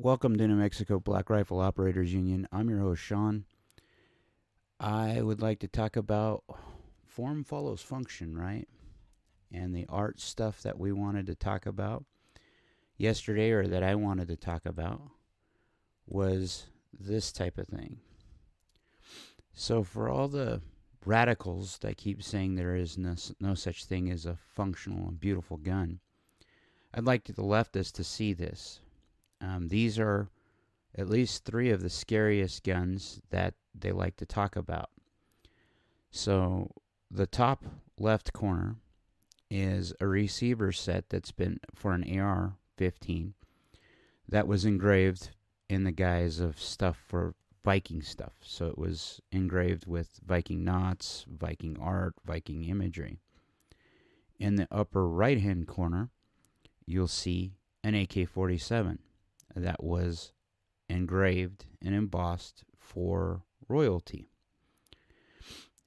Welcome to New Mexico Black Rifle Operators Union. I'm your host, Sean. I would like to talk about form follows function, right? And the art stuff that we wanted to talk about yesterday, or that I wanted to talk about, was this type of thing. So, for all the radicals that keep saying there is no such thing as a functional and beautiful gun, I'd like the leftists to see this. These are at least three of the scariest guns that they like to talk about. So the top left corner is a receiver set that's been for an AR-15 that was engraved in the guise of stuff for Viking stuff. So it was engraved with Viking knots, Viking art, Viking imagery. In the upper right-hand corner, you'll see an AK-47 that was engraved and embossed for royalty.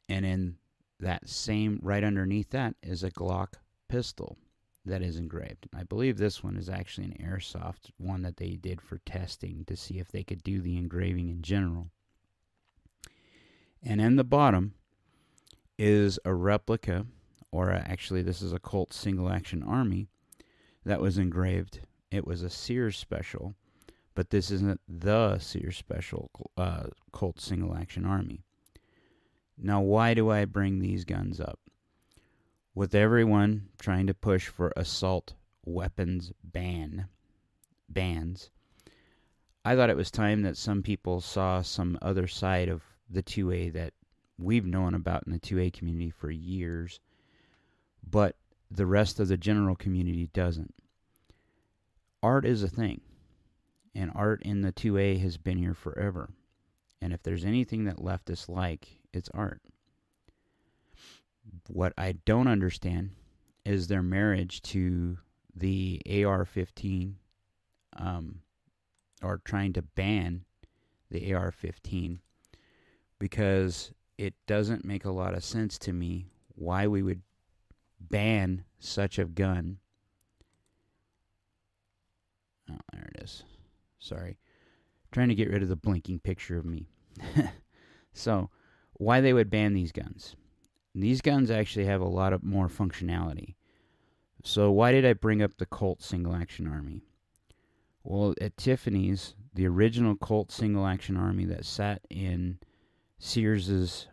And in that same, right underneath that, is a Glock pistol that is engraved. I believe this one is actually an airsoft one that they did for testing to see if they could do the engraving in general. And in the bottom is a replica, or actually this is a Colt Single Action Army that was engraved. It was a Sears Special, but this isn't the Sears Special Colt Single Action Army. Now, why do I bring these guns up? With everyone trying to push for assault weapons bans, I thought it was time that some people saw some other side of the 2A that we've known about in the 2A community for years, but the rest of the general community doesn't. Art is a thing, and art in the 2A has been here forever. And if there's anything that leftists like, it's art. What I don't understand is their marriage to the AR-15, or trying to ban the AR-15, because it doesn't make a lot of sense to me why we would ban such a gun. Oh, there it is. Sorry. Trying to get rid of the blinking picture of me. So, why they would ban these guns? These guns actually have a lot of more functionality. So, why did I bring up the Colt Single Action Army? Well, at Tiffany's, the original Colt Single Action Army that sat in Sears's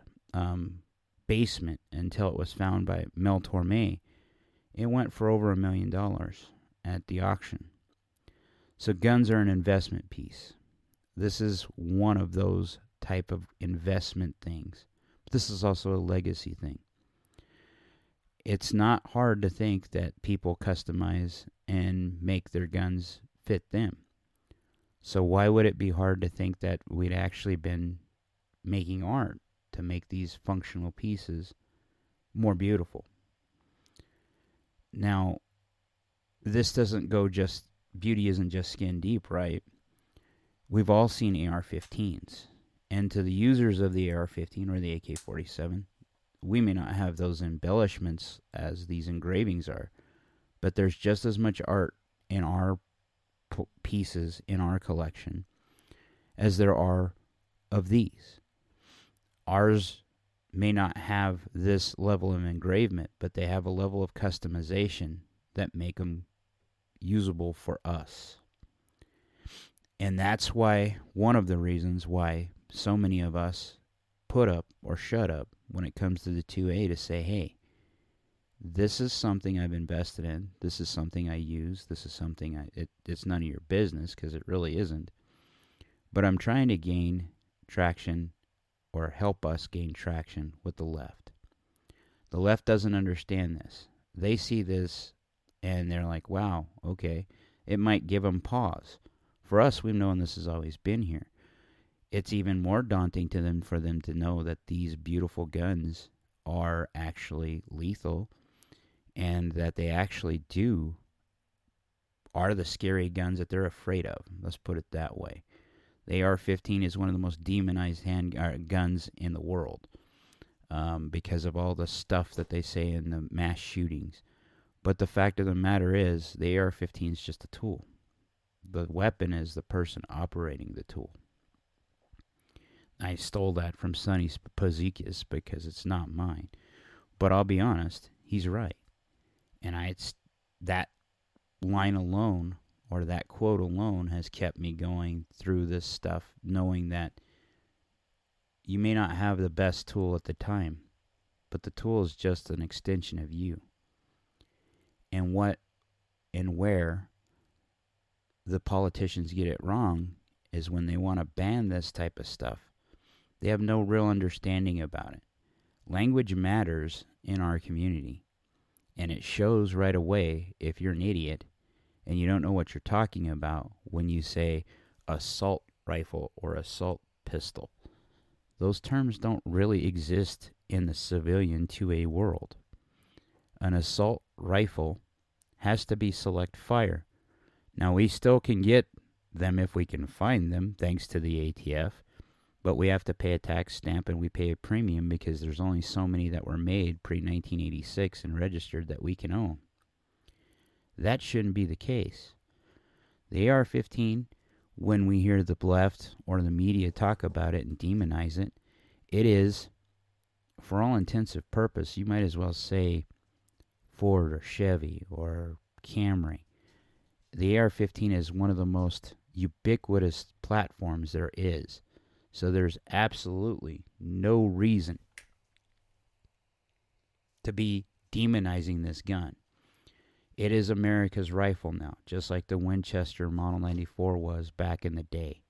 basement until it was found by Mel Torme, it went for over $1 million at the auction. So guns are an investment piece. This is one of those type of investment things. But this is also a legacy thing. It's not hard to think that people customize and make their guns fit them. So why would it be hard to think that we'd actually been making art to make these functional pieces more beautiful? Now, this doesn't go just, beauty isn't just skin deep, right? We've all seen AR-15s. And to the users of the AR-15 or the AK-47, we may not have those embellishments as these engravings are, but there's just as much art in our pieces in our collection as there are of these. Ours may not have this level of engravement, but they have a level of customization that make them usable for us. And that's why, one of the reasons why so many of us put up or shut up when it comes to the 2A, to say, hey, this is something I've invested in. This is something I use. This is something it's none of your business, because it really isn't. But I'm trying to gain traction, or help us gain traction with the left. The left doesn't understand this. They see this and they're like, wow, okay. It might give them pause. For us, we've known this has always been here. It's even more daunting to them for them to know that these beautiful guns are actually lethal, and that they actually are the scary guns that they're afraid of. Let's put it that way. The AR-15 is one of the most demonized guns in the world, because of all the stuff that they say in the mass shootings. But the fact of the matter is, the AR-15 is just a tool. The weapon is the person operating the tool. I stole that from Sonny Pozikas because it's not mine. But I'll be honest, he's right. And it's that line alone, or that quote alone, has kept me going through this stuff, knowing that you may not have the best tool at the time, but the tool is just an extension of you. And what and where the politicians get it wrong is when they want to ban this type of stuff. They have no real understanding about it. Language matters in our community, and it shows right away if you're an idiot and you don't know what you're talking about when you say assault rifle or assault pistol. Those terms don't really exist in the civilian 2A world. An assault rifle has to be select fire. Now, we still can get them if we can find them, thanks to the ATF, but we have to pay a tax stamp and we pay a premium because there's only so many that were made pre-1986 and registered that we can own. That shouldn't be the case. The AR-15, when we hear the left or the media talk about it and demonize it, it is, for all intensive purpose, you might as well say Ford or Chevy or Camry. The AR-15 is one of the most ubiquitous platforms there is. So there's absolutely no reason to be demonizing this gun. It is America's rifle now, just like the Winchester Model 94 was back in the day.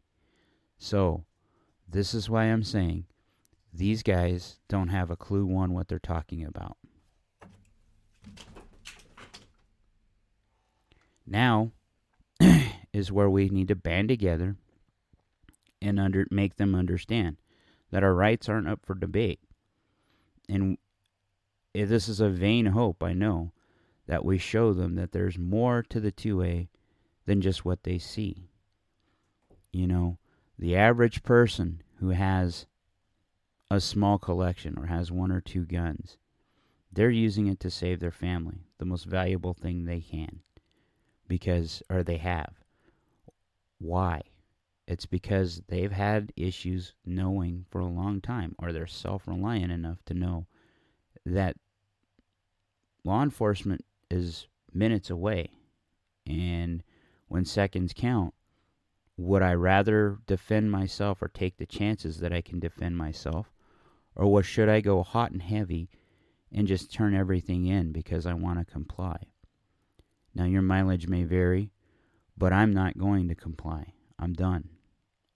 So this is why I'm saying these guys don't have a clue on what they're talking about. Now is where we need to band together and make them understand that our rights aren't up for debate. And this is a vain hope, I know, that we show them that there's more to the 2A than just what they see. You know, the average person who has a small collection or has one or two guns, they're using it to save their family, the most valuable thing they can, or they have. Why? It's because they've had issues knowing for a long time, or they're self-reliant enough to know that law enforcement is minutes away. And when seconds count, would I rather defend myself or take the chances that I can defend myself? Or should I go hot and heavy and just turn everything in because I want to comply? Now, your mileage may vary, but I'm not going to comply. I'm done.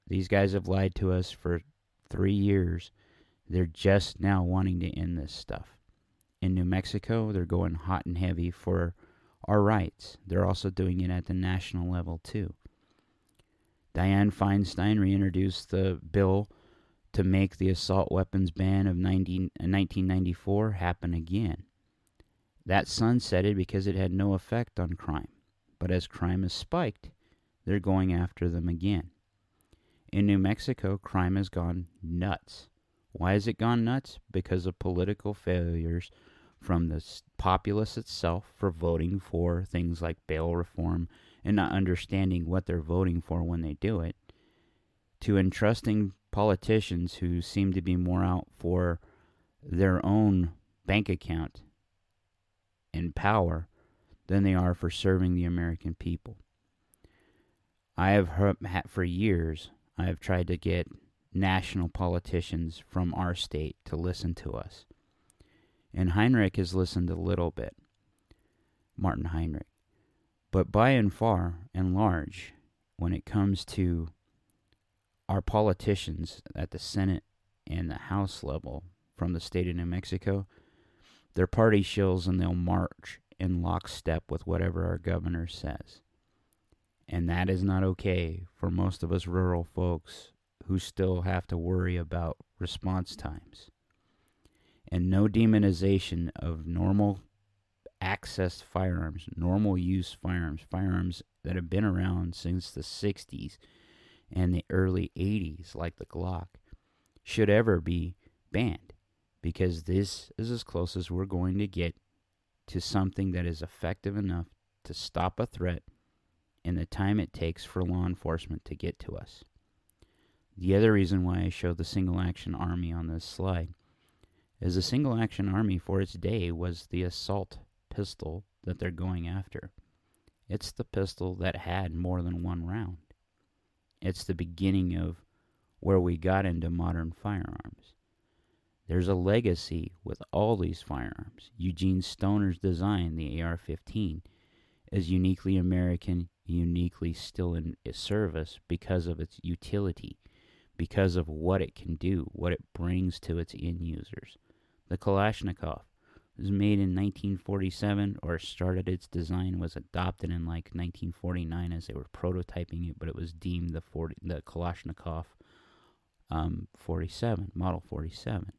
These guys have lied to us for 3 years. They're just now wanting to end this stuff. In New Mexico, they're going hot and heavy for our rights. They're also doing it at the national level, too. Dianne Feinstein reintroduced the bill to make the assault weapons ban of 1994 happen again. That sunsetted because it had no effect on crime. But as crime has spiked, they're going after them again. In New Mexico, crime has gone nuts. Why has it gone nuts? Because of political failures from the populace itself for voting for things like bail reform and not understanding what they're voting for when they do it, to entrusting politicians who seem to be more out for their own bank account and power than they are for serving the American people. I have heard, for years, I have tried to get national politicians from our state to listen to us. And Heinrich has listened a little bit, Martin Heinrich. But by and far and large, when it comes to our politicians at the Senate and the House level from the state of New Mexico, they're party shills and they'll march in lockstep with whatever our governor says. And that is not okay for most of us rural folks who still have to worry about response times. And no demonization of normal access firearms, normal use firearms that have been around since the 60s and the early 80s, like the Glock, should ever be banned. Because this is as close as we're going to get to something that is effective enough to stop a threat and the time it takes for law enforcement to get to us. The other reason why I show the single action army on this slide is the single action army for its day was the assault pistol that they're going after. It's the pistol that had more than one round. It's the beginning of where we got into modern firearms. There's a legacy with all these firearms. Eugene Stoner's design, the AR-15, is uniquely American, uniquely still in service because of its utility, because of what it can do, what it brings to its end users. The Kalashnikov was made in 1947, or started its design, was adopted in like 1949 as they were prototyping it, but it was deemed the Kalashnikov 47, Model 47.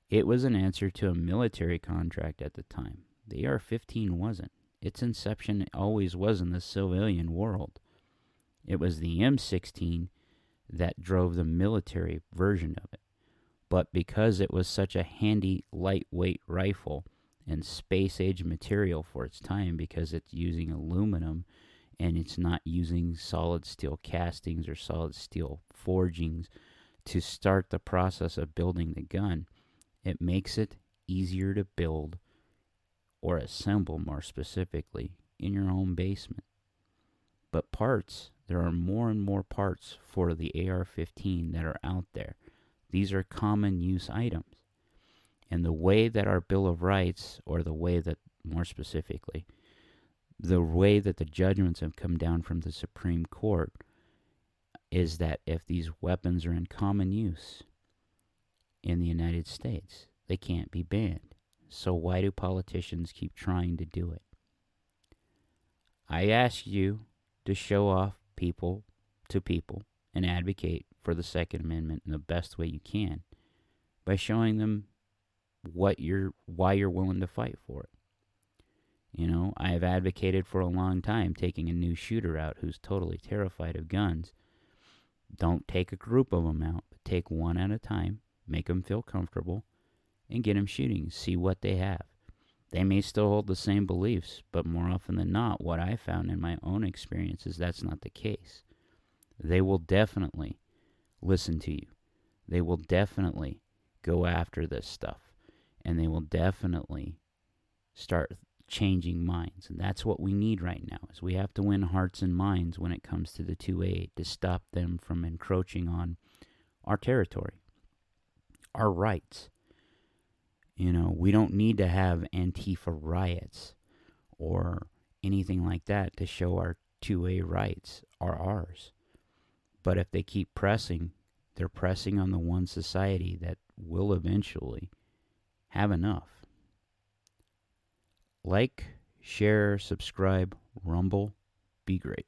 It was an answer to a military contract at the time. The AR-15 wasn't. Its inception always was in the civilian world. It was the M16 that drove the military version of it. But because it was such a handy, lightweight rifle and space-age material for its time, because it's using aluminum and it's not using solid steel castings or solid steel forgings to start the process of building the gun, it makes it easier to build or assemble, more specifically, in your own basement. But parts, there are more and more parts for the AR-15 that are out there. These are common use items. And the way that our Bill of Rights, or the way that, more specifically, the way that the judgments have come down from the Supreme Court is that if these weapons are in common use in the United States, they can't be banned. So why do politicians keep trying to do it? I ask you to show off people to people and advocate for the Second Amendment in the best way you can by showing them why you're willing to fight for it. You know, I have advocated for a long time taking a new shooter out who's totally terrified of guns. Don't take a group of them out, but take one at a time, make them feel comfortable, and get them shooting. See what they have. They may still hold the same beliefs, but more often than not, what I found in my own experience is that's not the case. They will definitely listen to you. They will definitely go after this stuff. And they will definitely start changing minds. And that's what we need right now, is we have to win hearts and minds when it comes to the 2A to stop them from encroaching on our territory, our rights. You know, we don't need to have Antifa riots or anything like that to show our 2A rights are ours. But if they keep pressing, they're pressing on the one society that will eventually have enough. Like, share, subscribe, Rumble, be great.